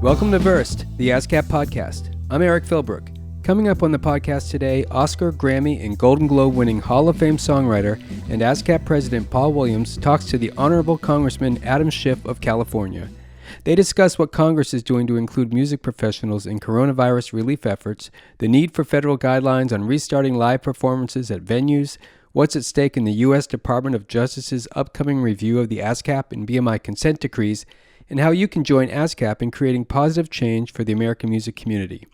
Welcome to VERSED, the Ascap podcast. I'm Eric Philbrook. Coming up on the podcast today, Oscar, Grammy, and Golden Globe winning Hall of Fame songwriter and Ascap President Paul Williams talks to the Honorable Congressman Adam Schiff of California. They discuss what Congress is doing to include music professionals in coronavirus relief efforts, the need for federal guidelines on restarting live performances at venues, what's at stake in the U.S. Department of Justice's upcoming review of the Ascap and BMI consent decrees, and how you can join Ascap in creating positive change for the American music community.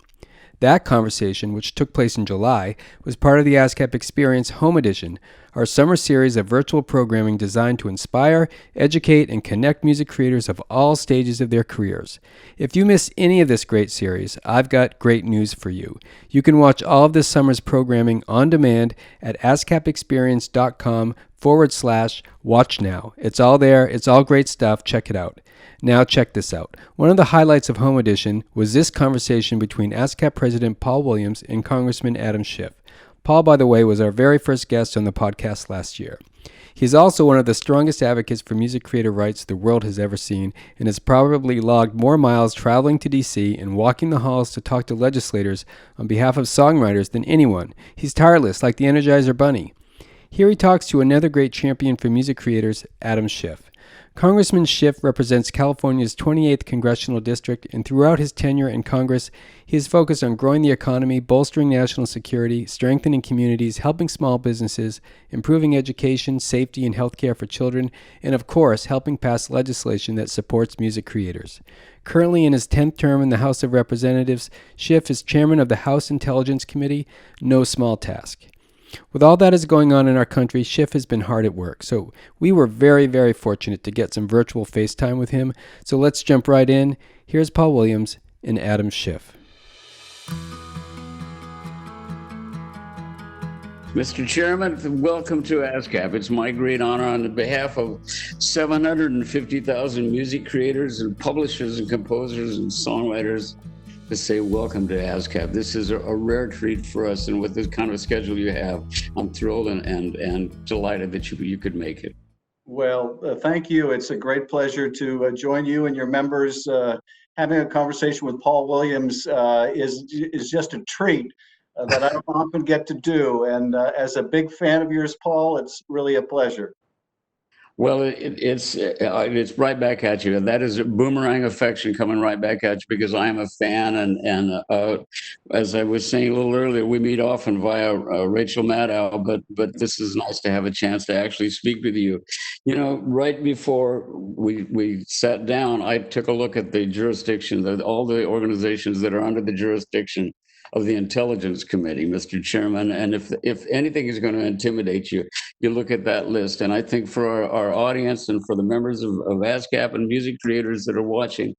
That conversation, which took place in July, was part of the Ascap Experience Home Edition, our summer series of virtual programming designed to inspire, educate, and connect music creators of all stages of their careers. If you miss any of this great series, I've got great news for you. You can watch all of this summer's programming on demand at ascapexperience.com/watch now. It's all there. It's all great stuff. Check it out. Now check this out. One of the highlights of Home Edition was this conversation between Ascap President Paul Williams and Congressman Adam Schiff. Paul, by the way, was our very first guest on the podcast last year. He's also one of the strongest advocates for music creator rights the world has ever seen, and has probably logged more miles traveling to D.C. and walking the halls to talk to legislators on behalf of songwriters than anyone. He's tireless, like the Energizer Bunny. Here he talks to another great champion for music creators, Adam Schiff. Congressman Schiff represents California's 28th congressional district, and throughout his tenure in Congress, he is focused on growing the economy, bolstering national security, strengthening communities, helping small businesses, improving education, safety, and health care for children, and of course, helping pass legislation that supports music creators. Currently in his 10th term in the House of Representatives, Schiff is chairman of the House Intelligence Committee, no small task. With all that is going on in our country, Schiff has been hard at work, so we were very, very fortunate to get some virtual FaceTime with him. So let's jump right in. Here's Paul Williams and Adam Schiff. Mr. Chairman, welcome to Ascap. It's my great honor on behalf of 750,000 music creators and publishers and composers and songwriters to say welcome to Ascap. This is a rare treat for us, and with this kind of schedule you have, I'm thrilled and delighted that you could make it. Well, thank you. It's a great pleasure to join you and your members. Having a conversation with Paul Williams is just a treat that I don't often get to do. And as a big fan of yours, Paul, it's really a pleasure. Well, it's right back at you. That is a boomerang affection coming right back at you because I am a fan. And as I was saying a little earlier, we meet often via Rachel Maddow, but this is nice to have a chance to actually speak with you. You know, right before we sat down, I took a look at the jurisdiction, all the organizations that are under the jurisdiction of the Intelligence Committee, Mr. Chairman. And if anything is going to intimidate you, you look at that list. And I think for our audience and for the members of ASCAP and music creators that are watching,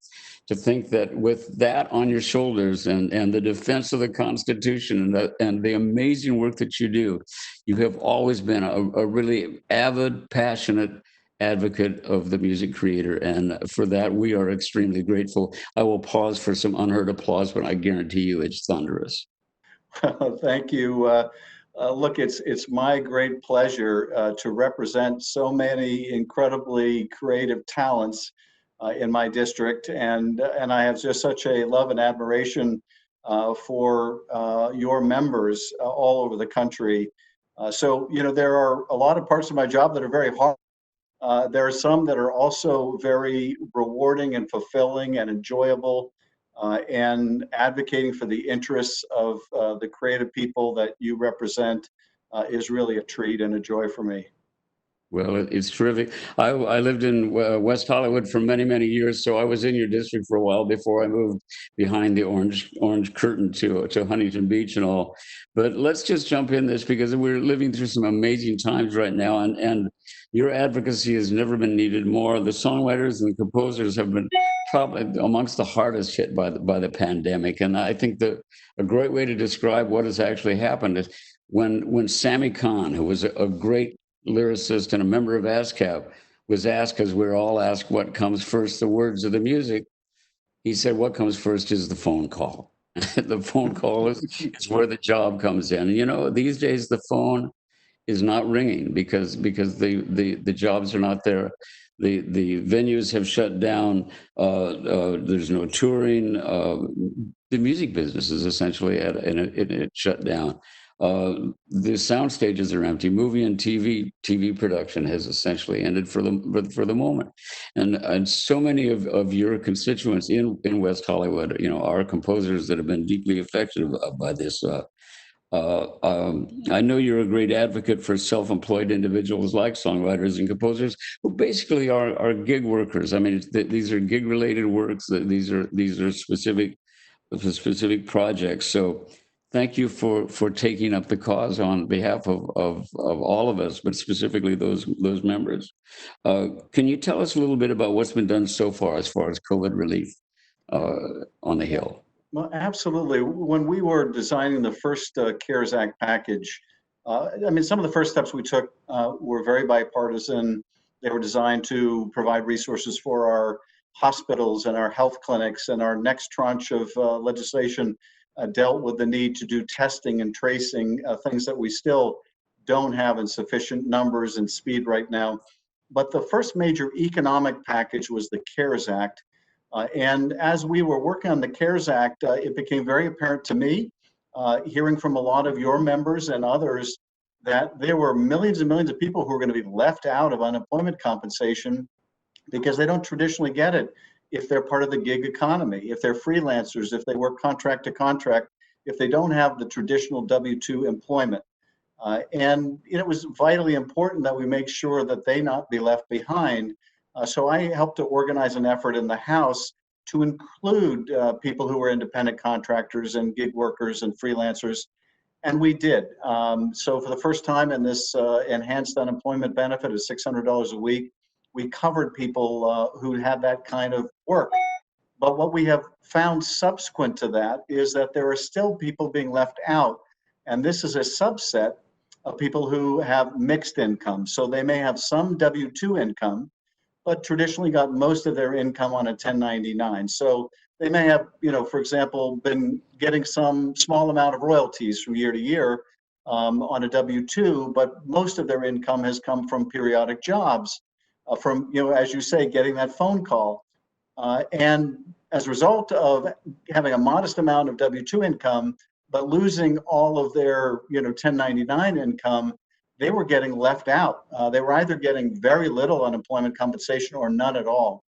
to think that with that on your shoulders and the defense of the Constitution and the amazing work that you do, you have always been a really avid, passionate advocate of the music creator, and for that we are extremely grateful. I will pause for some unheard applause, but I guarantee you it's thunderous. Thank you. Look, it's my great pleasure to represent so many incredibly creative talents in my district, and I have just such a love and admiration for your members all over the country. So, you know, there are a lot of parts of my job that are very hard. There are some that are also very rewarding and fulfilling and enjoyable, and advocating for the interests of the creative people that you represent is really a treat and a joy for me. Well, it's terrific. I lived in West Hollywood for many, many years, so I was in your district for a while before I moved behind the orange curtain to Huntington Beach and all. But let's just jump in this because we're living through some amazing times right now, and your advocacy has never been needed more. The songwriters and the composers have been probably amongst the hardest hit by the pandemic, and I think that a great way to describe what has actually happened is when Sammy Kahn, who was a great lyricist and a member of ASCAP, was asked, as we're all asked, what comes first, the words or the music? He said, what comes first is the phone call. The phone call is where the job comes in. You know, these days the phone is not ringing because the jobs are not there. The venues have shut down. There's no touring. The music business is essentially it shut down. The sound stages are empty. Movie and TV production has essentially ended for the moment, and so many of your constituents in West Hollywood, are composers that have been deeply affected by this. I know you're a great advocate for self-employed individuals like songwriters and composers who basically are gig workers. I mean, these are gig-related works. These are specific projects. So, thank you for taking up the cause on behalf of all of us, but specifically those members. Can you tell us a little bit about what's been done so far as COVID relief on the Hill? Well, absolutely. When we were designing the first CARES Act package, I mean, some of the first steps we took were very bipartisan. They were designed to provide resources for our hospitals and our health clinics, and our next tranche of legislation dealt with the need to do testing and tracing, things that we still don't have in sufficient numbers and speed right now. But the first major economic package was the CARES Act. And as we were working on the CARES Act, it became very apparent to me, hearing from a lot of your members and others, that there were millions and millions of people who were going to be left out of unemployment compensation because they don't traditionally get it if they're part of the gig economy, if they're freelancers, if they work contract to contract, if they don't have the traditional W-2 employment. And it was vitally important that we make sure that they not be left behind. So I helped to organize an effort in the House to include people who were independent contractors and gig workers and freelancers, and we did. So for the first time in this enhanced unemployment benefit of $600 a week, we covered people who had that kind of work. But what we have found subsequent to that is that there are still people being left out, and this is a subset of people who have mixed income. So they may have some W-2 income, but traditionally got most of their income on a 1099. So they may have, for example, been getting some small amount of royalties from year to year on a W-2, but most of their income has come from periodic jobs, from, as you say, getting that phone call. And as a result of having a modest amount of W-2 income, but losing all of their, 1099 income, they were getting left out. They were either getting very little unemployment compensation or none at all.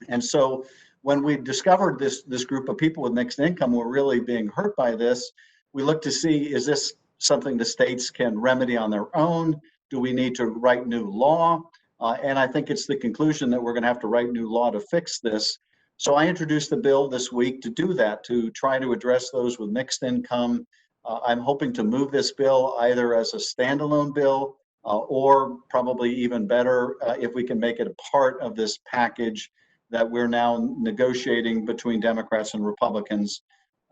And so when we discovered this group of people with mixed income were really being hurt by this, we looked to see, is this something the states can remedy on their own? Do we need to write new law? And I think it's the conclusion that we're going to have to write new law to fix this. So I introduced a bill this week to do that, to try to address those with mixed income. I'm hoping to move this bill either as a standalone bill or probably even better if we can make it a part of this package that we're now negotiating between Democrats and Republicans.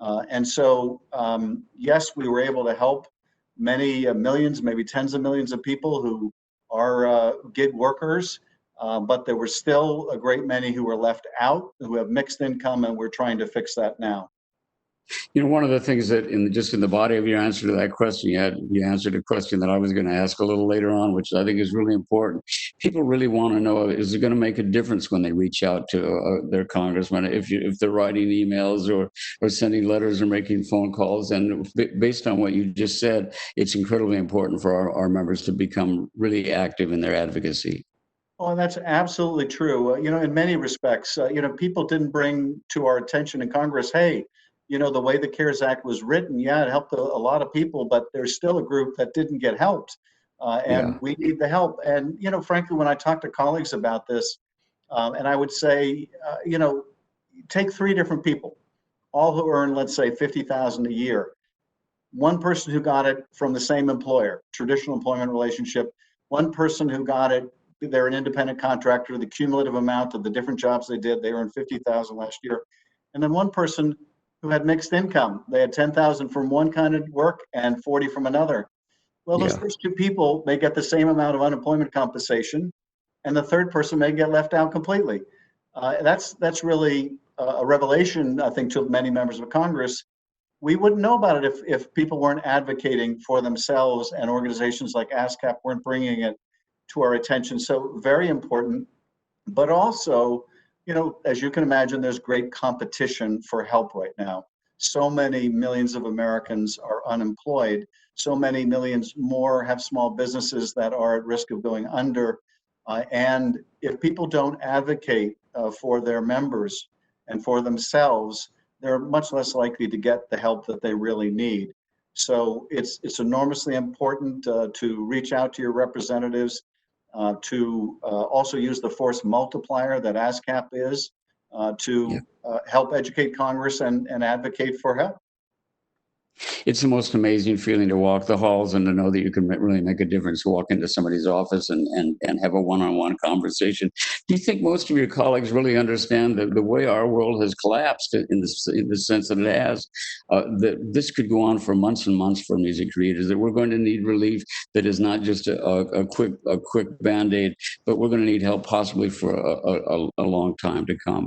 And so, yes, we were able to help many millions, maybe tens of millions of people who are gig workers, but there were still a great many who were left out, who have mixed income, and we're trying to fix that now. One of the things that in the body of your answer to that question, you answered a question that I was going to ask a little later on, which I think is really important. People really want to know, is it going to make a difference when they reach out to their congressman, if they're writing emails or sending letters or making phone calls? And based on what you just said, it's incredibly important for our members to become really active in their advocacy. Oh, that's absolutely true. In many respects, people didn't bring to our attention in Congress, hey, the way the CARES Act was written, yeah, it helped a lot of people, but there's still a group that didn't get helped, and we need the help. And, frankly, when I talk to colleagues about this, and I would say, take three different people, all who earn, let's say, $50,000 a year. One person who got it from the same employer, traditional employment relationship. One person who got it, they're an independent contractor, the cumulative amount of the different jobs they did, they earned $50,000 last year. And then one person who had mixed income. They had 10,000 from one kind of work and 40 from another. Well, those first two people, they get the same amount of unemployment compensation, and the third person may get left out completely. That's really a revelation, I think, to many members of Congress. we wouldn't know about it if people weren't advocating for themselves and organizations like Ascap weren't bringing it to our attention. So very important, but also, as you can imagine, there's great competition for help right now. So many millions of Americans are unemployed. So many millions more have small businesses that are at risk of going under. And if people don't advocate for their members and for themselves, they're much less likely to get the help that they really need. So it's enormously important to reach out to your representatives, to also use the force multiplier that ASCAP is to help educate Congress and advocate for help. It's the most amazing feeling to walk the halls and to know that you can really make a difference, walk into somebody's office and have a one-on-one conversation. Do you think most of your colleagues really understand the way our world has collapsed in the sense that it has, that this could go on for months and months for music creators, that we're going to need relief that is not just a quick Band-Aid, but we're going to need help possibly for a long time to come.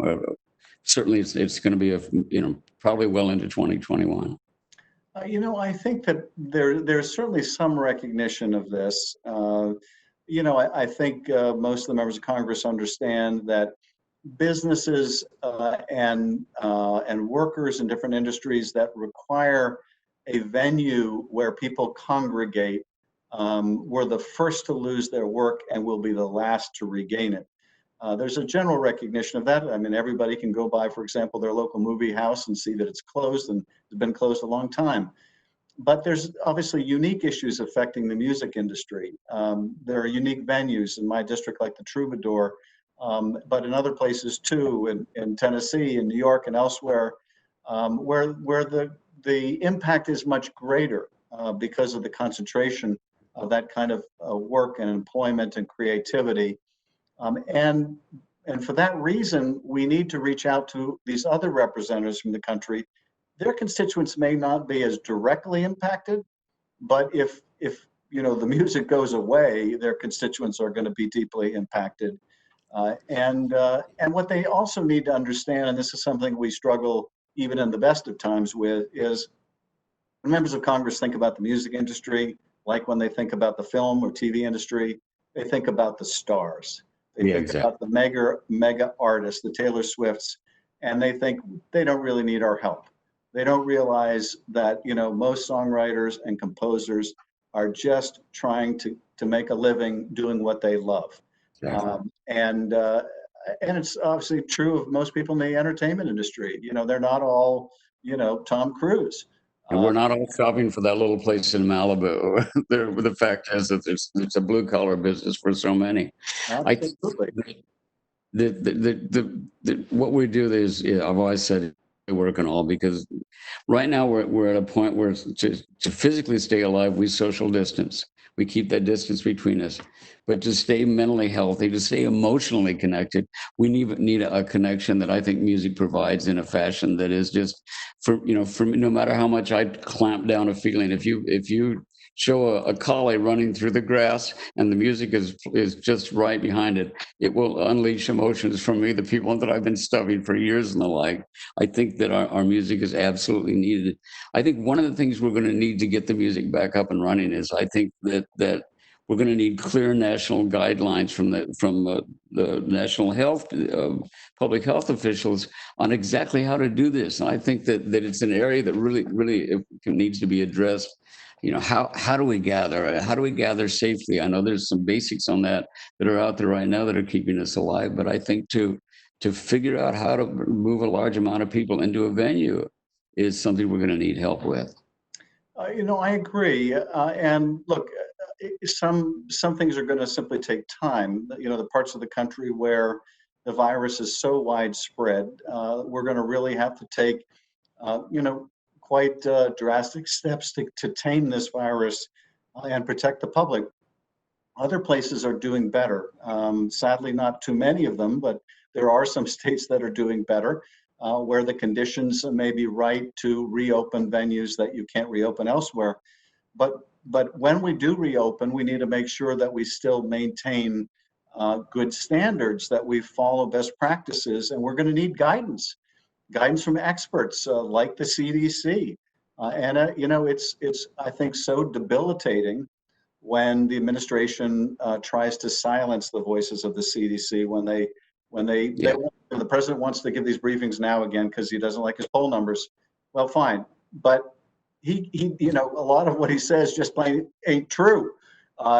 Certainly it's going to be probably well into 2021. I think that there's certainly some recognition of this. I think most of the members of Congress understand that businesses and workers in different industries that require a venue where people congregate were the first to lose their work and will be the last to regain it. There's a general recognition of that. I mean, everybody can go by, for example, their local movie house and see that it's closed and it's been closed a long time. But there's obviously unique issues affecting the music industry. There are unique venues in my district, like the Troubadour, but in other places too, in Tennessee, in New York, and elsewhere, where the impact is much greater because of the concentration of that kind of work and employment and creativity. And for that reason, we need to reach out to these other representatives from the country. Their constituents may not be as directly impacted, but if the music goes away, their constituents are going to be deeply impacted. And what they also need to understand, and this is something we struggle even in the best of times with, is when members of Congress think about the music industry, like when they think about the film or TV industry, they think about the stars. They think about the mega artists, the Taylor Swifts, and they think they don't really need our help. They don't realize that most songwriters and composers are just trying to make a living doing what they love. And it's obviously true of most people in the entertainment industry. They're not all Tom Cruise. And we're not all shopping for that little place in Malibu. The fact is that it's a blue collar business for so many. Absolutely. What we do is, I've always said, work and all, because right now we're at a point where to physically stay alive, we social distance. We keep that distance between us. But to stay mentally healthy, to stay emotionally connected, we need a connection that I think music provides in a fashion that is just for me, no matter how much I clamp down a feeling, if you show a collie running through the grass and the music is just right behind it, it will unleash emotions from me, the people that I've been studying for years and the like. I think that our music is absolutely needed. I think one of the things we're going to need to get the music back up and running is, I think that we're going to need clear national guidelines from the national health, public health officials on exactly how to do this. And I think that it's an area that really needs to be addressed. How do we gather? How do we gather safely? I know there's some basics on that are out there right now that are keeping us alive, but I think to figure out how to move a large amount of people into a venue is something we're going to need help with. I agree. And look, some things are going to simply take time. The parts of the country where the virus is so widespread, we're going to really have to take, quite drastic steps to tame this virus and protect the public. Other places are doing better. Sadly, not too many of them, but there are some states that are doing better, where the conditions may be right to reopen venues that you can't reopen elsewhere. But when we do reopen, we need to make sure that we still maintain good standards, that we follow best practices, and we're going to need guidance from experts like the CDC, It's I think so debilitating when the administration tries to silence the voices of the CDC when Yeah. the president wants to give these briefings now again because he doesn't like his poll numbers. Well, fine, but a lot of what he says just plain ain't true.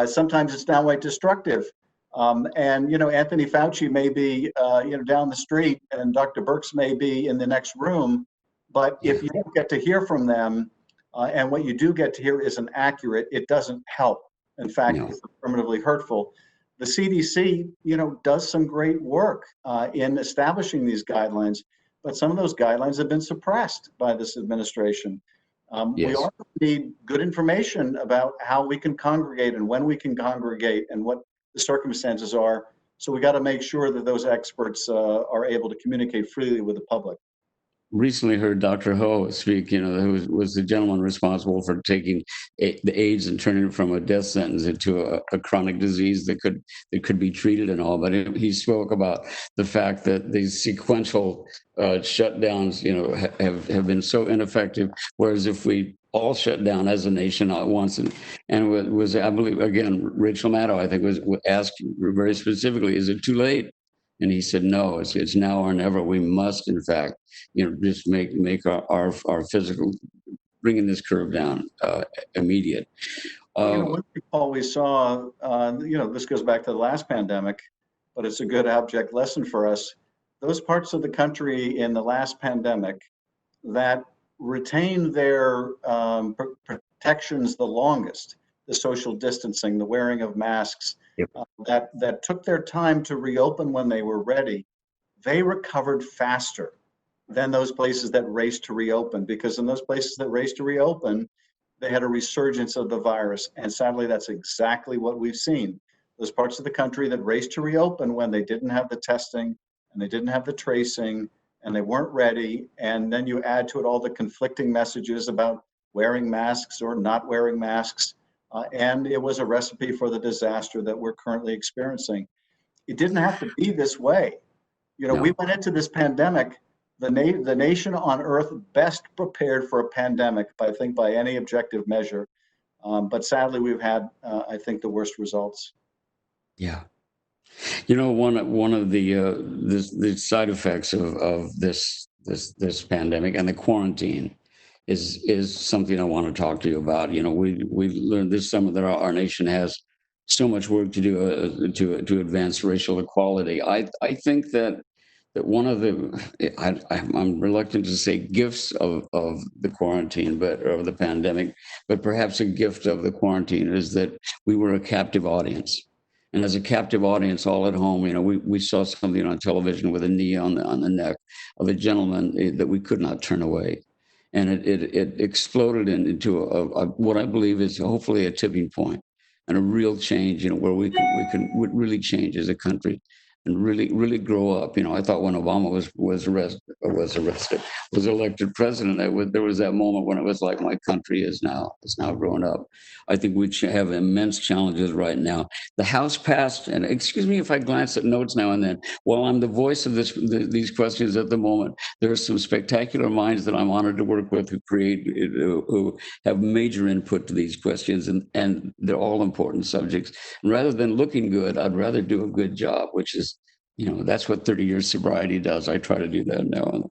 Sometimes it's downright destructive. Anthony Fauci may be down the street, and Dr. Birx may be in the next room, but if you don't get to hear from them, and what you do get to hear isn't accurate, it doesn't help. In fact, No. it's affirmatively hurtful. The CDC, does some great work in establishing these guidelines, but some of those guidelines have been suppressed by this administration. We Yes. also need good information about how we can congregate and when we can congregate and what the circumstances are. So we got to make sure that those experts are able to communicate freely with the public. Recently heard Dr. Ho speak, who was the gentleman responsible for taking the AIDS and turning it from a death sentence into a chronic disease that could be treated and all. But he spoke about the fact that these sequential shutdowns, have been so ineffective. Whereas if we all shut down as a nation at once, and was I believe again Rachel Maddow, I think was asked very specifically, is it too late? And he said, no, it's now or never. We must, in fact, just make our physical, bringing this curve down immediate. One thing, Paul, we saw, this goes back to the last pandemic, but it's a good object lesson for us. Those parts of the country in the last pandemic that retained their protections the longest, the social distancing, the wearing of masks, Yep. that took their time to reopen when they were ready, they recovered faster than those places that raced to reopen, because in those places that raced to reopen, they had a resurgence of the virus. And sadly, that's exactly what we've seen. Those parts of the country that raced to reopen when they didn't have the testing and they didn't have the tracing and they weren't ready. And then you add to it all the conflicting messages about wearing masks or not wearing masks. And it was a recipe for the disaster that we're currently experiencing. It didn't have to be this way. No. We went into this pandemic, the nation on earth best prepared for a pandemic, I think, by any objective measure. But sadly, we've had, I think, the worst results. Yeah. One of the side effects of this pandemic and the quarantine is something I want to talk to you about. We learned this summer that our nation has so much work to do to advance racial equality. I think that one of I'm reluctant to say gifts of the quarantine, but of the pandemic, but perhaps a gift of the quarantine is that we were a captive audience. And as a captive audience, all at home, we saw something on television with a knee on the neck of a gentleman that we could not turn away, and it exploded into what I believe is hopefully a tipping point and a real change, where we can really change as a country and really grow up. I thought when Obama was elected president, there was that moment when it was like my country is now grown up. I think we have immense challenges right now. The House passed, and excuse me if I glance at notes now and then. While I'm the voice of these questions at the moment, there are some spectacular minds that I'm honored to work with who have major input to these questions, and they're all important subjects. And rather than looking good, I'd rather do a good job, which is, that's what 30 years sobriety does. I try to do that now.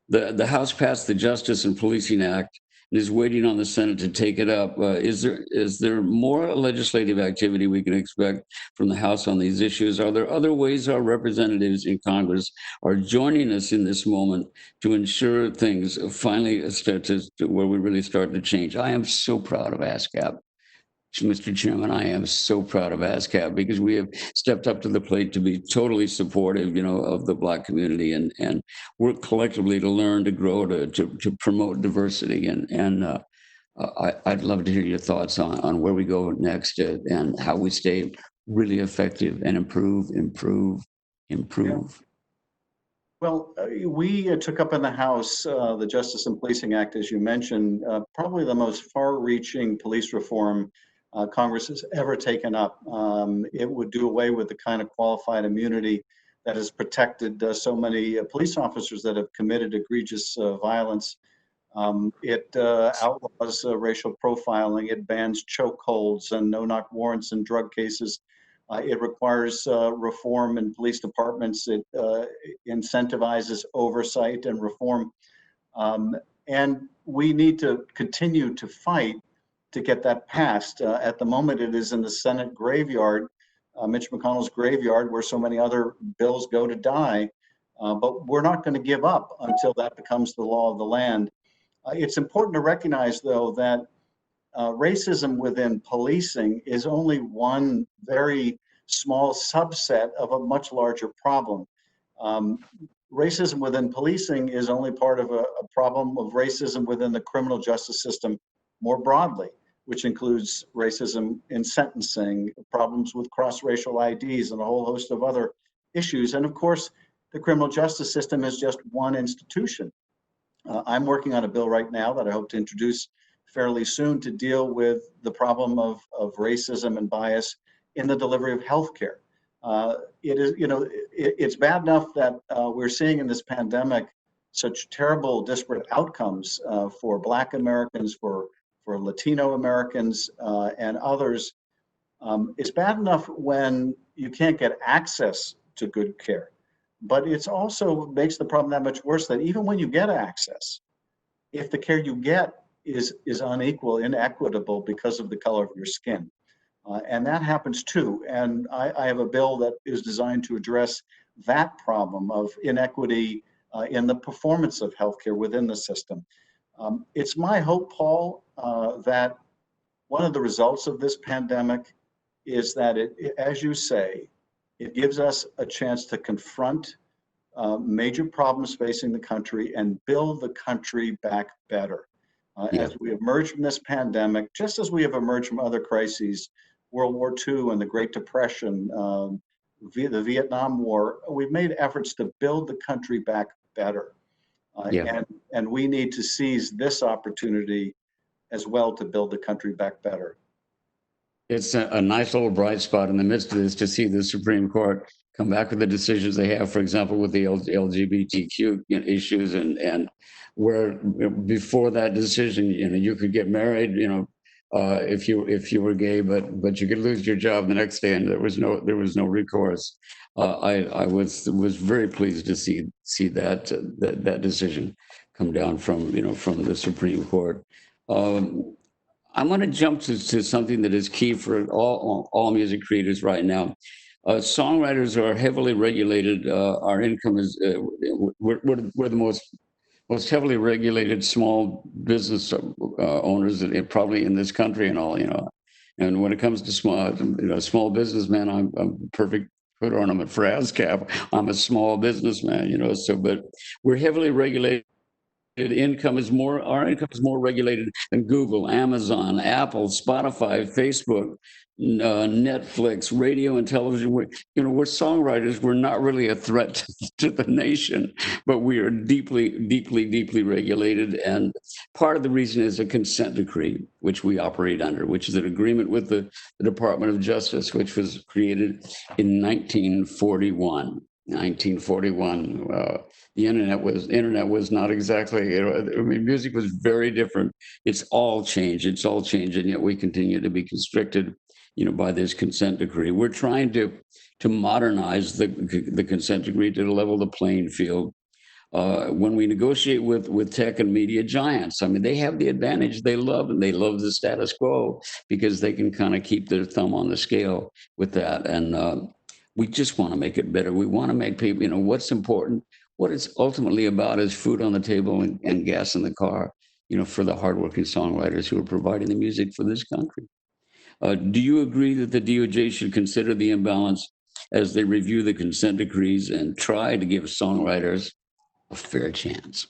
The House passed the Justice and Policing Act and is waiting on the Senate to take it up. Is there more legislative activity we can expect from the House on these issues? Are there other ways our representatives in Congress are joining us in this moment to ensure things finally start to where we really start to change? I am so proud of Ascap. Mr. Chairman, I am so proud of Ascap because we have stepped up to the plate to be totally supportive, of the Black community and work collectively to learn, to grow, to promote diversity. And I'd love to hear your thoughts on where we go next and how we stay really effective and improve. Yeah. Well, we took up in the House the Justice and Policing Act, as you mentioned, probably the most far-reaching police reform Congress has ever taken up. It would do away with the kind of qualified immunity that has protected so many police officers that have committed egregious violence. It outlaws racial profiling. It bans chokeholds and no-knock warrants in drug cases. It requires reform in police departments. It incentivizes oversight and reform. And we need to continue to fight to get that passed. At the moment, it is in the Senate graveyard, Mitch McConnell's graveyard, where so many other bills go to die. But we're not going to give up until that becomes the law of the land. It's important to recognize, though, that racism within policing is only one very small subset of a much larger problem. Um, Racism within policing is only part of a problem of racism within the criminal justice system more broadly, which includes racism in sentencing, problems with cross-racial IDs, and a whole host of other issues. And of course, the criminal justice system is just one institution. I'm working on a bill right now that I hope to introduce fairly soon to deal with the problem of racism and bias in the delivery of healthcare. It is, it's bad enough that we're seeing in this pandemic such terrible disparate outcomes for Black Americans, for Latino Americans, and others. It's bad enough when you can't get access to good care. But it's also makes the problem that much worse that even when you get access, if the care you get is unequal, inequitable because of the color of your skin. And that happens too. And I have a bill that is designed to address that problem of inequity in the performance of healthcare within the system. It's my hope, Paul, that one of the results of this pandemic is that as you say, it gives us a chance to confront major problems facing the country and build the country back better. As we emerge from this pandemic, just as we have emerged from other crises, World War II and the Great Depression, the Vietnam War, we've made efforts to build the country back better. And we need to seize this opportunity as well to build the country back better. It's a nice little bright spot in the midst of this to see the Supreme Court come back with the decisions they have, for example, with the LGBTQ issues, and where before that decision, you could get married, if you were gay, but you could lose your job the next day, and there was no recourse. I was very pleased to see that decision come down from the Supreme Court. I'm going to jump to something that is key for all music creators right now. Songwriters are heavily regulated. Our income is we're the most heavily regulated small business owners probably in this country and all. And when it comes to small businessman, I'm a perfect foot ornament for Ascap. I'm a small businessman. So but we're heavily regulated. Our income is more regulated than Google, Amazon, Apple, Spotify, Facebook, Netflix, radio and television. We're songwriters. We're not really a threat to the nation, but we are deeply, deeply, deeply regulated. And part of the reason is a consent decree, which we operate under, which is an agreement with the Department of Justice, which was created in 1941. 1941. The internet was not exactly, music was very different. It's all changed, and yet we continue to be constricted, by this consent decree. We're trying to modernize the consent decree to level the playing field. When we negotiate with tech and media giants, they have the advantage they love the status quo because they can kind of keep their thumb on the scale with that. And we just want to make it better. We want to make people, what's important. What it's ultimately about is food on the table and gas in the car, for the hardworking songwriters who are providing the music for this country. Do you agree that the DOJ should consider the imbalance as they review the consent decrees and try to give songwriters a fair chance?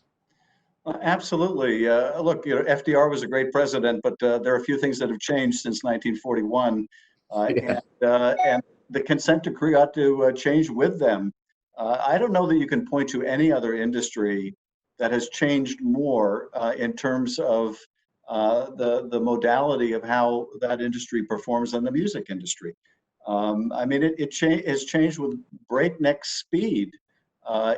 Absolutely. Look, FDR was a great president, but there are a few things that have changed since 1941. And the consent decree ought to change with them. I don't know that you can point to any other industry that has changed more in terms of the modality of how that industry performs than the music industry. It has changed with breakneck speed.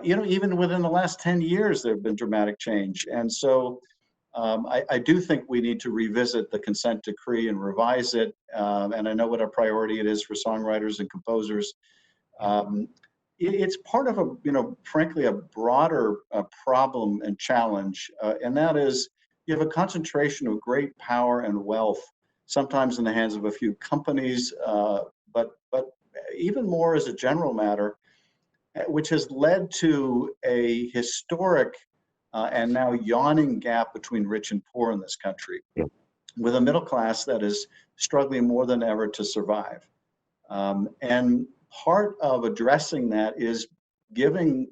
Even within the last 10 years, there have been dramatic change. And so I do think we need to revisit the consent decree and revise it. And I know what a priority it is for songwriters and composers. Um, it's part of a, frankly, a broader problem and challenge, and that is you have a concentration of great power and wealth, sometimes in the hands of a few companies, but even more as a general matter, which has led to a historic and now yawning gap between rich and poor in this country, with a middle class that is struggling more than ever to survive. And part of addressing that is giving,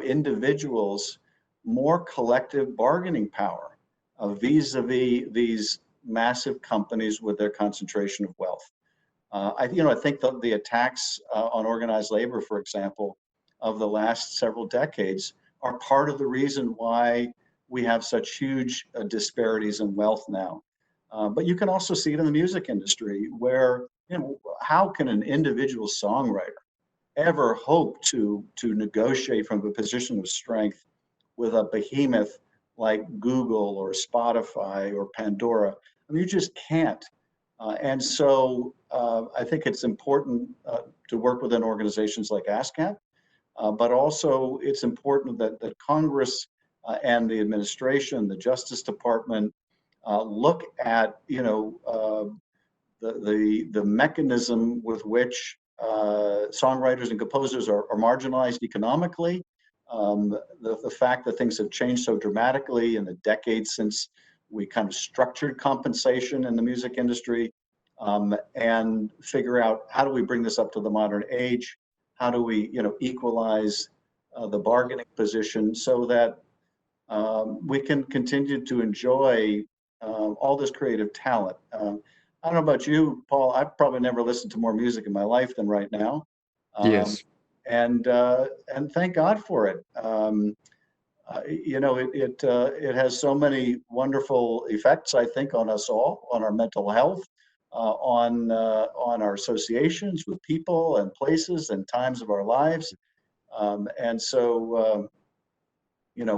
individuals more collective bargaining power vis-a-vis these massive companies with their concentration of wealth. I think the attacks on organized labor, for example, of the last several decades are part of the reason why we have such huge disparities in wealth now. But you can also see it in the music industry where, how can an individual songwriter ever hope to negotiate from a position of strength with a behemoth like Google or Spotify or Pandora? I mean, you just can't. And so I think it's important to work within organizations like Ascap, but also it's important that Congress and the administration, the Justice Department, look at the mechanism with which songwriters and composers are marginalized economically. The fact that things have changed so dramatically in the decades since we kind of structured compensation in the music industry, and figure out how do we bring this up to the modern age? How do we, equalize the bargaining position so that we can continue to enjoy all this creative talent. I don't know about you, Paul. I've probably never listened to more music in my life than right now, um, Yes. and thank God for it. It has so many wonderful effects, I think, on us all, on our mental health, on our associations with people and places and times of our lives, and so.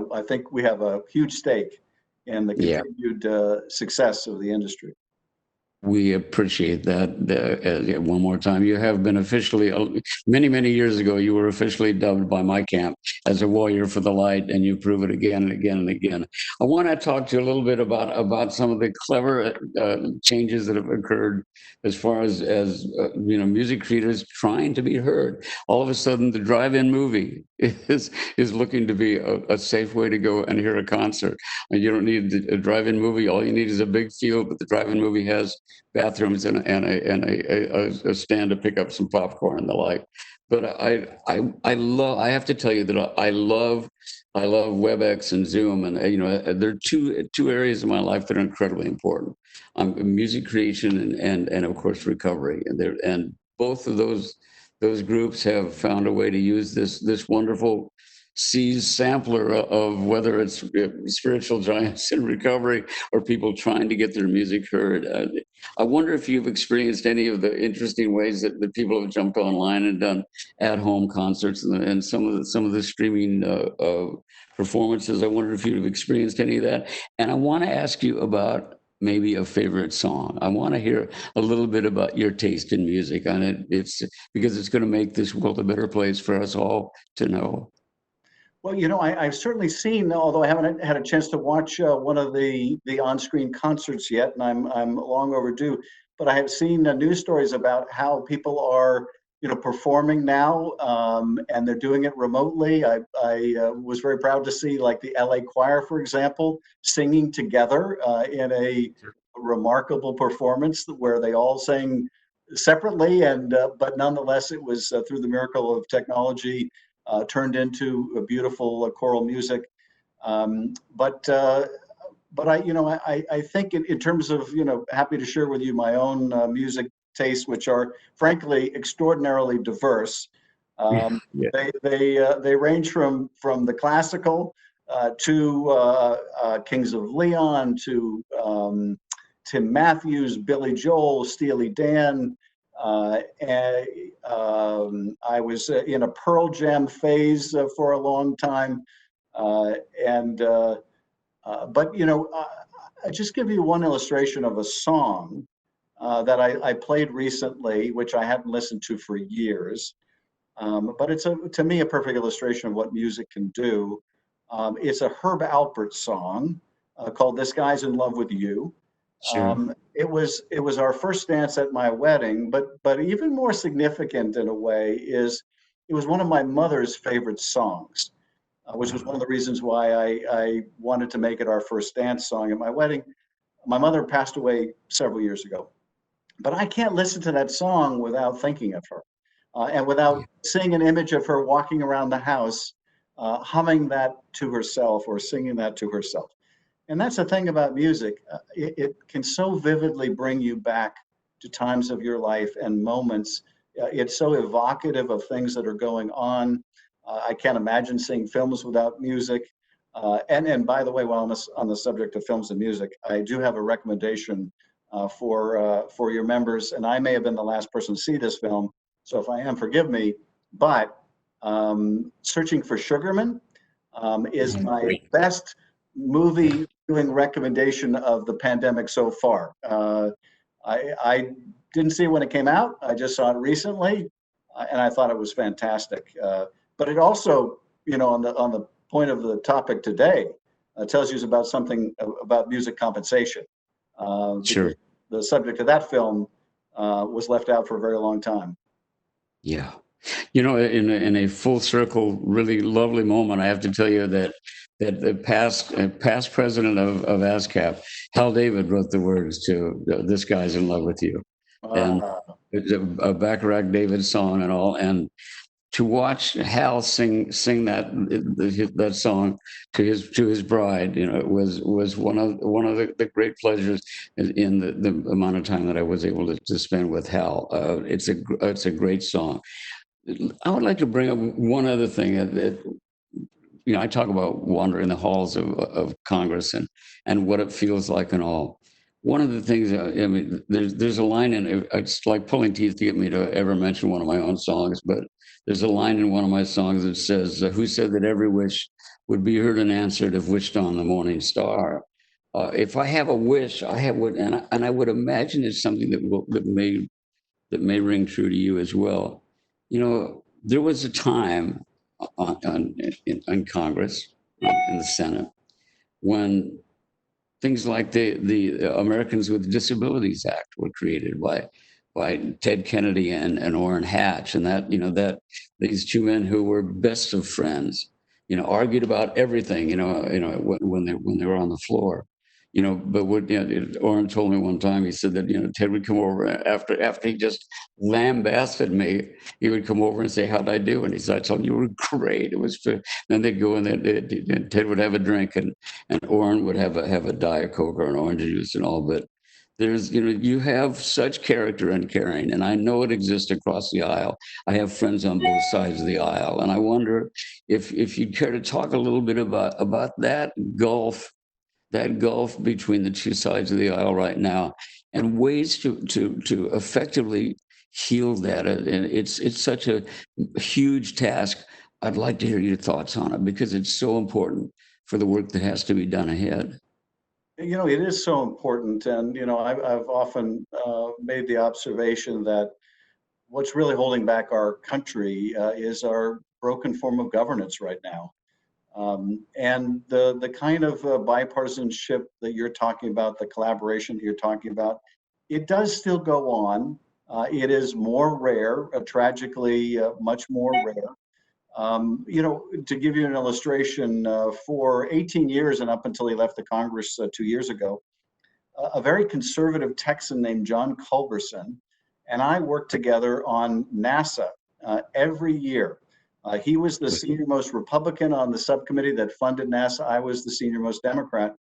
I think we have a huge stake in the Yeah. continued success of the industry. We appreciate that. One more time, you have been officially, many, many years ago, you were officially dubbed by my camp as a warrior for the light, and you prove it again and again and again. I want to talk to you a little bit about some of the clever changes that have occurred as far as music creators trying to be heard. All of a sudden, the drive-in movie is looking to be a safe way to go and hear a concert. And you don't need a drive-in movie. All you need is a big field, but the drive-in movie has bathrooms and a stand to pick up some popcorn and the like. But I love. I have to tell you that I love WebEx and Zoom, and there are two areas of my life that are incredibly important. Music creation and of course recovery, and both of those groups have found a way to use this wonderful sees sampler of whether it's spiritual giants in recovery or people trying to get their music heard. I wonder if you've experienced any of the interesting ways that people have jumped online and done at-home concerts and some of the streaming performances. I wonder if you've experienced any of that. And I want to ask you about maybe a favorite song. I want to hear a little bit about your taste in music, and it's because it's going to make this world a better place for us all to know. Well, I've certainly seen, although I haven't had a chance to watch one of the on-screen concerts yet, and I'm long overdue. But I have seen news stories about how people are, performing now, and they're doing it remotely. I was very proud to see, like, the LA Choir, for example, singing together in a remarkable performance where they all sang separately, and but nonetheless, it was through the miracle of technology turned into a beautiful choral music. But I think in terms of, happy to share with you my own music tastes, which are frankly extraordinarily diverse. Yeah. They range from the classical to Kings of Leon to Tim Matthews, Billy Joel, Steely Dan. And I was in a Pearl Jam phase for a long time, and But I just give you one illustration of a song that I played recently, which I hadn't listened to for years. But it's to me, a perfect illustration of what music can do. It's a Herb Alpert song called "This Guy's in Love with You." Sure. It was our first dance at my wedding, but even more significant in a way is it was one of my mother's favorite songs, which was one of the reasons why I wanted to make it our first dance song at my wedding. My mother passed away several years ago, but I can't listen to that song without thinking of her, and Yeah. without seeing an image of her walking around the house, humming that to herself or singing that to herself. And that's the thing about music. It can so vividly bring you back to times of your life and moments. It's so evocative of things that are going on. I can't imagine seeing films without music. And by the way, while on the subject of films and music, I do have a recommendation for your members. And I may have been the last person to see this film, so if I am, forgive me. But Searching for Sugarman is my Great. best movie viewing recommendation of the pandemic so far. I didn't see it when it came out. I just saw it recently, and I thought it was fantastic. But it also, on the point of the topic today, tells you about something about music compensation, Sure. because the subject of that film was left out for a very long time. Yeah. In a full circle, really lovely moment, I have to tell you that the past president of Ascap, Hal David, wrote the words to "This Guy's in Love with You," and Uh, it's a Bacharach David song and all. And to watch Hal sing that song to his bride, it was one of the great pleasures in the amount of time that I was able to spend with Hal. It's a great song. I would like to bring up one other thing I talk about wandering the halls of Congress and what it feels like and all. One of the things, I mean, there's a line in it. It's like pulling teeth to get me to ever mention one of my own songs, but there's a line in one of my songs that says, "Who said that every wish would be heard and answered if wished on the morning star?" If I have a wish, I would imagine it's something that may ring true to you as well. There was a time on Congress, in the Senate, when things like the Americans with Disabilities Act were created by Ted Kennedy and Orrin Hatch, and that these two men who were best of friends, argued about everything, when they were on the floor. But Orrin told me one time, he said that, Ted would come over after he just lambasted me. He would come over and say, "How'd I do?" And he said, "I told you you were great." It was, then they'd go in there, and Ted would have a drink, and Orrin would have a Diet Coke or an orange juice and all. But you have such character and caring, and I know it exists across the aisle. I have friends on both sides of the aisle, and I wonder if you'd care to talk a little bit about that gulf between the two sides of the aisle right now, and ways to effectively heal that. And it's such a huge task. I'd like to hear your thoughts on it because it's so important for the work that has to be done ahead. It is so important, and I've often made the observation that what's really holding back our country is our broken form of governance right now. And the kind of bipartisanship that you're talking about, the collaboration that you're talking about, it does still go on. It is more rare, tragically, much more rare. To give you an illustration, for 18 years and up until he left the Congress 2 years ago, a very conservative Texan named John Culberson and I worked together on NASA every year. He was the senior most Republican on the subcommittee that funded NASA. I was the senior most Democrat.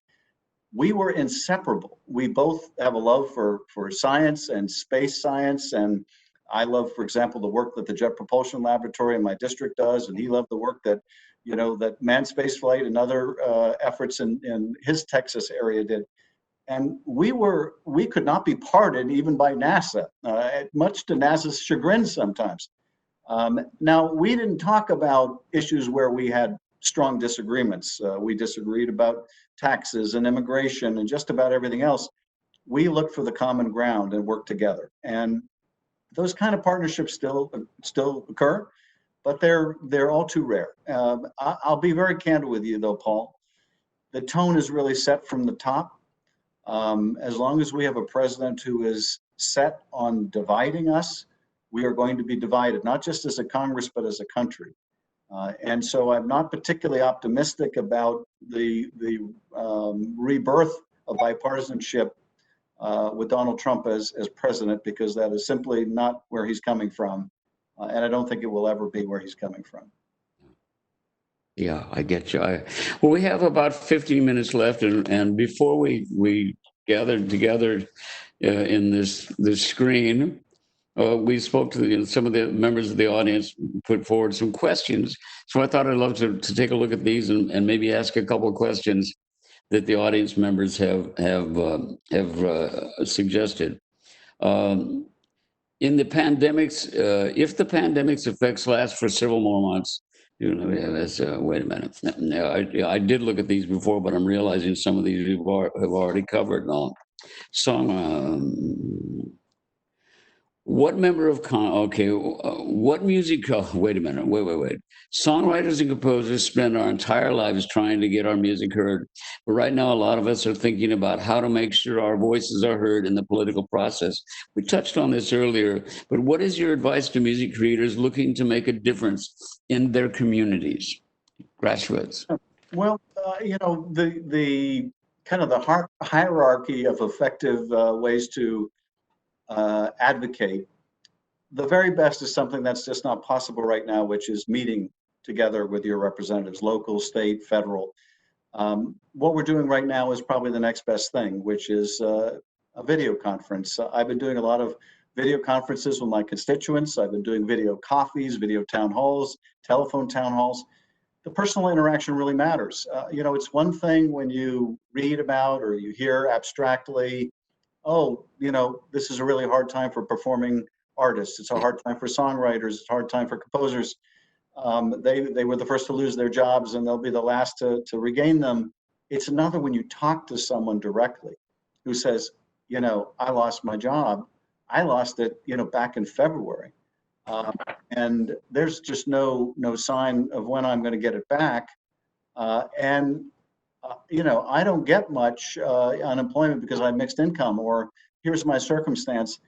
We were inseparable. We both have a love for science and space science. And I love, for example, the work that the Jet Propulsion Laboratory in my district does. And he loved the work that manned space flight and other efforts in his Texas area did. And we could not be parted even by NASA, much to NASA's chagrin sometimes. Now, we didn't talk about issues where we had strong disagreements. We disagreed about taxes and immigration and just about everything else. We look for the common ground and work together. And those kind of partnerships still occur, but they're all too rare. I'll be very candid with you, though, Paul. The tone is really set from the top. As long as we have a president who is set on dividing us, we are going to be divided, not just as a Congress, but as a country. And so I'm not particularly optimistic about the rebirth of bipartisanship with Donald Trump as president, because that is simply not where he's coming from. And I don't think it will ever be where he's coming from. Yeah, I get you. Well, we have about 15 minutes left, and before we gathered together in this screen, we spoke to some of the members of the audience, put forward some questions. So I thought I'd love to take a look at these and maybe ask a couple of questions that the audience members have suggested. In the pandemics, if the pandemic's effects last for several more months, wait a minute. I did look at these before, but I'm realizing some of these have already covered. Now, what member of what music? Wait a minute. Wait. Songwriters and composers spend our entire lives trying to get our music heard, but right now a lot of us are thinking about how to make sure our voices are heard in the political process. We touched on this earlier, but what is your advice to music creators looking to make a difference in their communities, grassroots? Well, the kind of the hierarchy of effective ways to advocate. The very best is something that's just not possible right now, which is meeting together with your representatives, local, state, federal. What we're doing right now is probably the next best thing, which is a video conference. I've been doing a lot of video conferences with my constituents. I've been doing video coffees, video town halls, telephone town halls. The personal interaction really matters. It's one thing when you read about or you hear abstractly, oh, this is a really hard time for performing artists. It's a hard time for songwriters. It's a hard time for composers. They were the first to lose their jobs, and they'll be the last to regain them. It's another when you talk to someone directly who says, I lost my job. I lost it, back in February. And there's just no sign of when I'm going to get it back. I don't get much unemployment because I have mixed income, or here's my circumstance.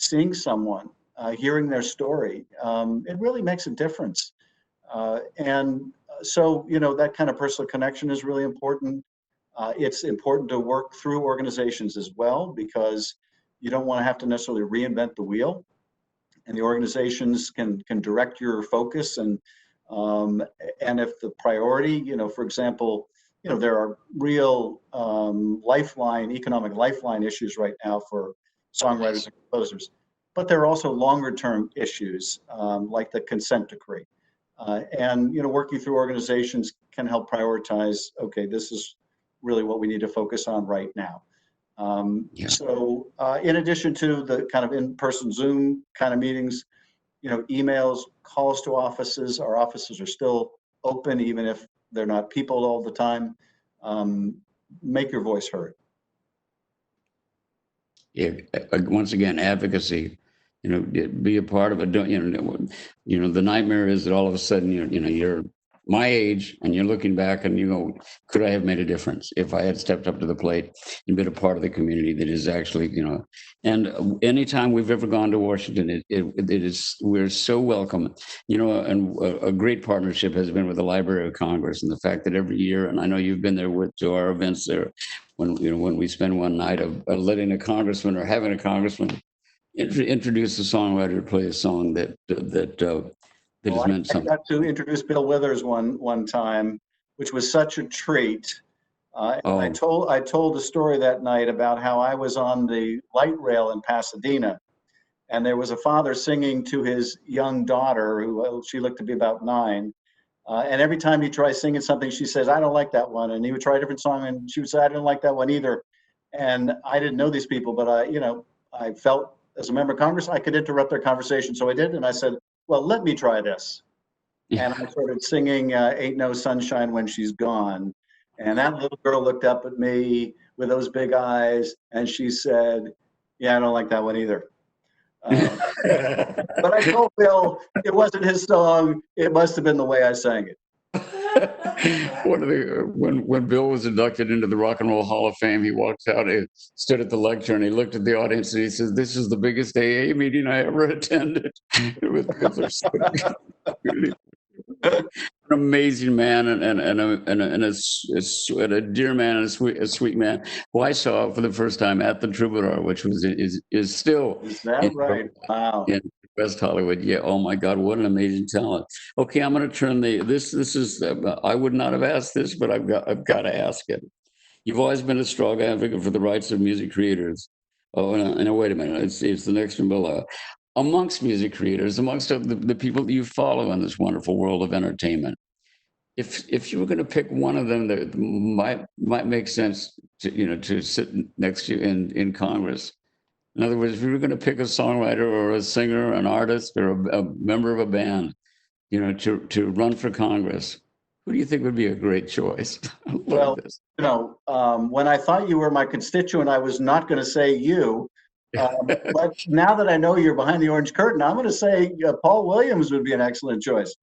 Seeing someone, hearing their story, it really makes a difference. So that kind of personal connection is really important. It's important to work through organizations as well, because you don't want to have to necessarily reinvent the wheel, and the organizations can direct your focus. And if the priority, for example, there are real economic lifeline issues right now for songwriters and composers, but there are also longer term issues like the consent decree. Working through organizations can help prioritize, okay, this is really what we need to focus on right now. So in addition to the kind of in-person Zoom kind of meetings, emails, calls to offices. Our offices are still open, even if they're not people all the time. Make your voice heard. Yeah, once again, advocacy. Be a part of it. The nightmare is that all of a sudden you're my age and you're looking back and you go, could I have made a difference if I had stepped up to the plate and been a part of the community that is actually, and anytime we've ever gone to Washington, we're so welcome, and a great partnership has been with the Library of Congress, and the fact that every year, and I know you've been there to our events there, when we spend one night of letting a congressman or having a congressman introduce a songwriter to play a song that has meant something. I got to introduce Bill Withers one time, which was such a treat. I told a story that night about how I was on the light rail in Pasadena, and there was a father singing to his young daughter, who she looked to be about 9. And every time he tries singing something, she says, "I don't like that one." And he would try a different song, and she would say, "I didn't like that one either." And I didn't know these people, but I felt as a member of Congress, I could interrupt their conversation. So I did. And I said, "Well, let me try this." and I started singing Ain't No Sunshine When She's Gone. And that little girl looked up at me with those big eyes and she said, yeah, I don't like that one either. But I told Bill it wasn't his song. It must have been the way I sang it. When Bill was inducted into the Rock and Roll Hall of Fame, he walked out, he stood at the lecture, and he looked at the audience and he says, "This is the biggest AA meeting I ever attended." An amazing man and a dear man and a sweet man who I saw for the first time at the Troubadour, which is still Is that right? Wow. in West Hollywood. Yeah. Oh my God, what an amazing talent. Okay, I'm going to turn this is I would not have asked this, but I've got to ask it. You've always been a strong advocate for the rights of music creators. Oh, no, wait a minute. It's the next one below. Amongst music creators, amongst the people that you follow in this wonderful world of entertainment, if you were going to pick one of them that might make sense to sit next to you in Congress. In other words, if you were going to pick a songwriter or a singer, an artist, or a member of a band, to run for Congress, who do you think would be a great choice? Well, when I thought you were my constituent, I was not going to say you. But now that I know you're behind the orange curtain, I'm going to say Paul Williams would be an excellent choice.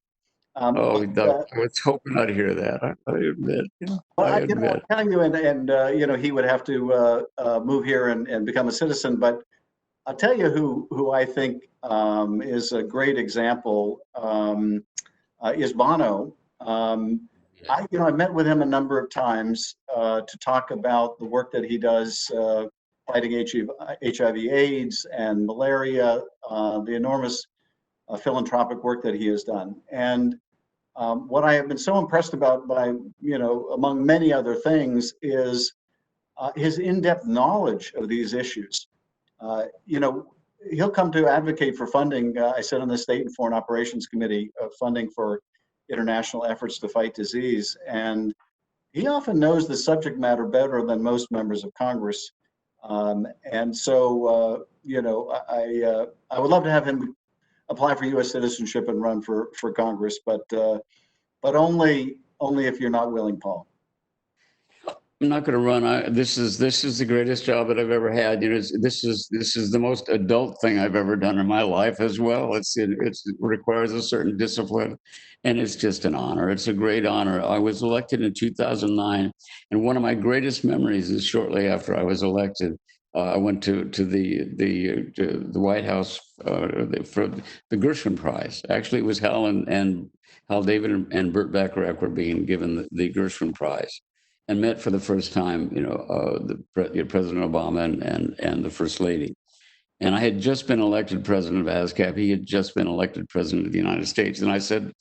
I was hoping I'd hear that. I admit. I'm telling you, and he would have to move here and become a citizen. But I'll tell you who I think is a great example is Bono. I met with him a number of times to talk about the work that he does fighting HIV/AIDS and malaria, the enormous philanthropic work that he has done. And what I have been so impressed about by, among many other things, is his in-depth knowledge of these issues. He'll come to advocate for funding. I sit on the State and Foreign Operations Committee, funding for international efforts to fight disease. And he often knows the subject matter better than most members of Congress. And so, I would love to have him apply for U.S. citizenship and run for Congress, but only if you're not willing, Paul. I'm not going to run. This is the greatest job that I've ever had. This is the most adult thing I've ever done in my life as well. It requires a certain discipline, and it's just an honor. It's a great honor. I was elected in 2009, and one of my greatest memories is shortly after I was elected. I went to the White House for the Gershwin Prize. Actually, it was Hal David and Burt Bacharach were being given the Gershwin Prize, and met for the first time, President Obama and the First Lady. And I had just been elected president of Ascap. He had just been elected president of the United States. And I said,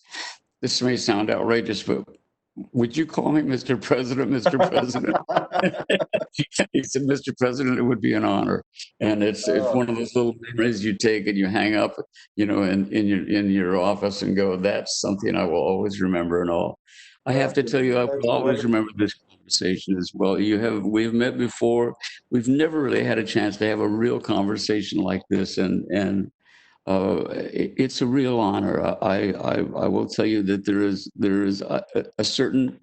this may sound outrageous, but would you call me Mr. President, Mr. President? He said, Mr. President, it would be an honor. And it's one of those little memories you take and you hang up, in your office and go, that's something I will always remember and all. I have to tell you, I will always remember this conversation as well. We've met before. We've never really had a chance to have a real conversation like this, and it's a real honor. I will tell you that there is a certain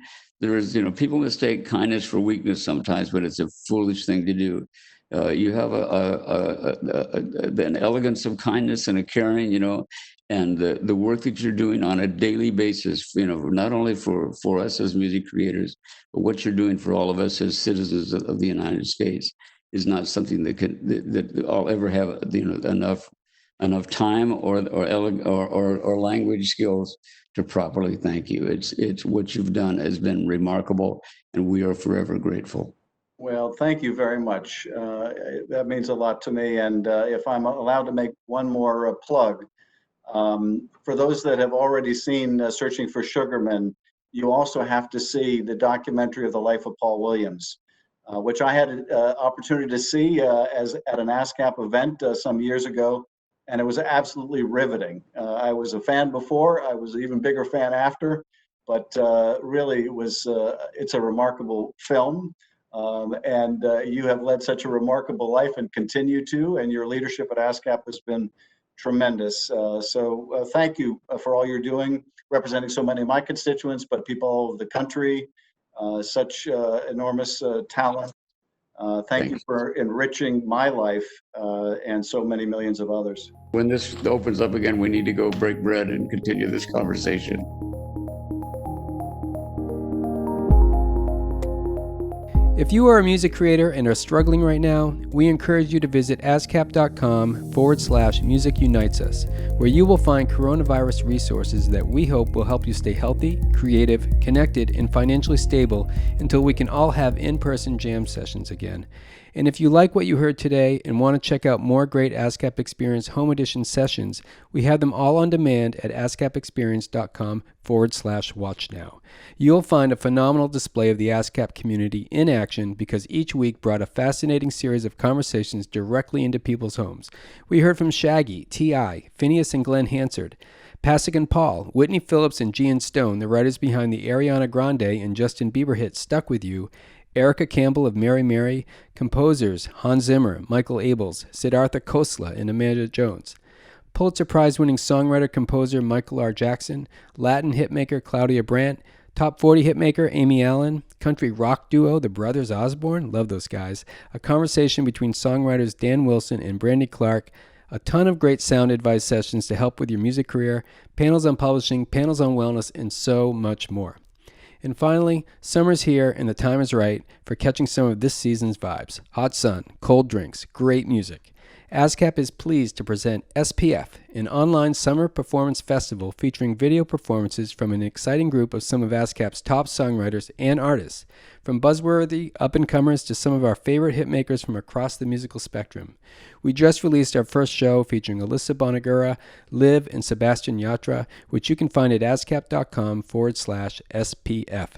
people mistake kindness for weakness sometimes, but it's a foolish thing to do. You have an elegance of kindness and a caring, and the work that you're doing on a daily basis, not only for us as music creators, but what you're doing for all of us as citizens of the United States is not something that I'll ever have enough time or language skills to properly thank you. It's what you've done has been remarkable, and we are forever grateful. Well, thank you very much. That means a lot to me. And if I'm allowed to make one more plug, for those that have already seen Searching for Sugarman, you also have to see the documentary of the life of Paul Williams, which I had an opportunity to see at an Ascap event some years ago, and it was absolutely riveting. I was a fan before, I was an even bigger fan after, but really it's a remarkable film. And you have led such a remarkable life and continue to, and your leadership at Ascap has been tremendous. So thank you for all you're doing, representing so many of my constituents, but people all over the country, such enormous talent. Thank you for enriching my life and so many millions of others. When this opens up again, we need to go break bread and continue this conversation. If you are a music creator and are struggling right now, we encourage you to visit ascap.com/Music Unites Us, where you will find coronavirus resources that we hope will help you stay healthy, creative, connected, and financially stable until we can all have in-person jam sessions again. And if you like what you heard today and want to check out more great Ascap Experience Home Edition sessions, we have them all on demand at ascapexperience.com/watchnow. You'll find a phenomenal display of the Ascap community in action because each week brought a fascinating series of conversations directly into people's homes. We heard from Shaggy, T.I., Phineas and Glenn Hansard, Pasek and Paul, Whitney Phillips and Gian Stone, the writers behind the Ariana Grande and Justin Bieber hit Stuck With You, Erica Campbell of Mary Mary, composers Hans Zimmer, Michael Abels, Siddhartha Khosla, and Amanda Jones, Pulitzer Prize-winning songwriter-composer Michael R. Jackson, Latin hitmaker Claudia Brandt, Top 40 hitmaker Amy Allen, country rock duo The Brothers Osborne, love those guys, a conversation between songwriters Dan Wilson and Brandy Clark, a ton of great sound advice sessions to help with your music career, panels on publishing, panels on wellness, and so much more. And finally, summer's here and the time is right for catching some of this season's vibes. Hot sun, cold drinks, great music. Ascap is pleased to present SPF, an online summer performance festival featuring video performances from an exciting group of some of Ascap's top songwriters and artists, from buzzworthy up-and-comers to some of our favorite hitmakers from across the musical spectrum. We just released our first show featuring Alyssa Bonagura, Liv, and Sebastian Yatra, which you can find at ascap.com/SPF.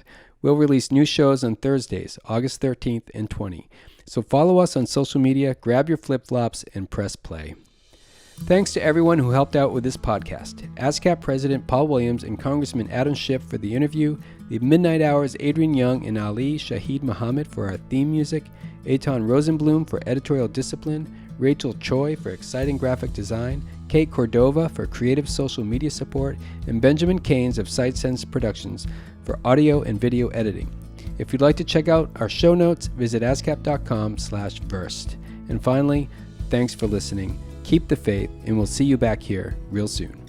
We'll release new shows on Thursdays, August 13th and 20th. So follow us on social media, grab your flip-flops, and press play. Thanks to everyone who helped out with this podcast. Ascap President Paul Williams and Congressman Adam Schiff for the interview, the Midnight Hours Adrian Young and Ali Shahid Muhammad for our theme music, Eitan Rosenblum for editorial discipline, Rachel Choi for exciting graphic design, Kate Cordova for creative social media support, and Benjamin Keynes of SightSense Productions for audio and video editing. If you'd like to check out our show notes, visit ascap.com/versed. And finally, thanks for listening. Keep the faith, and we'll see you back here real soon.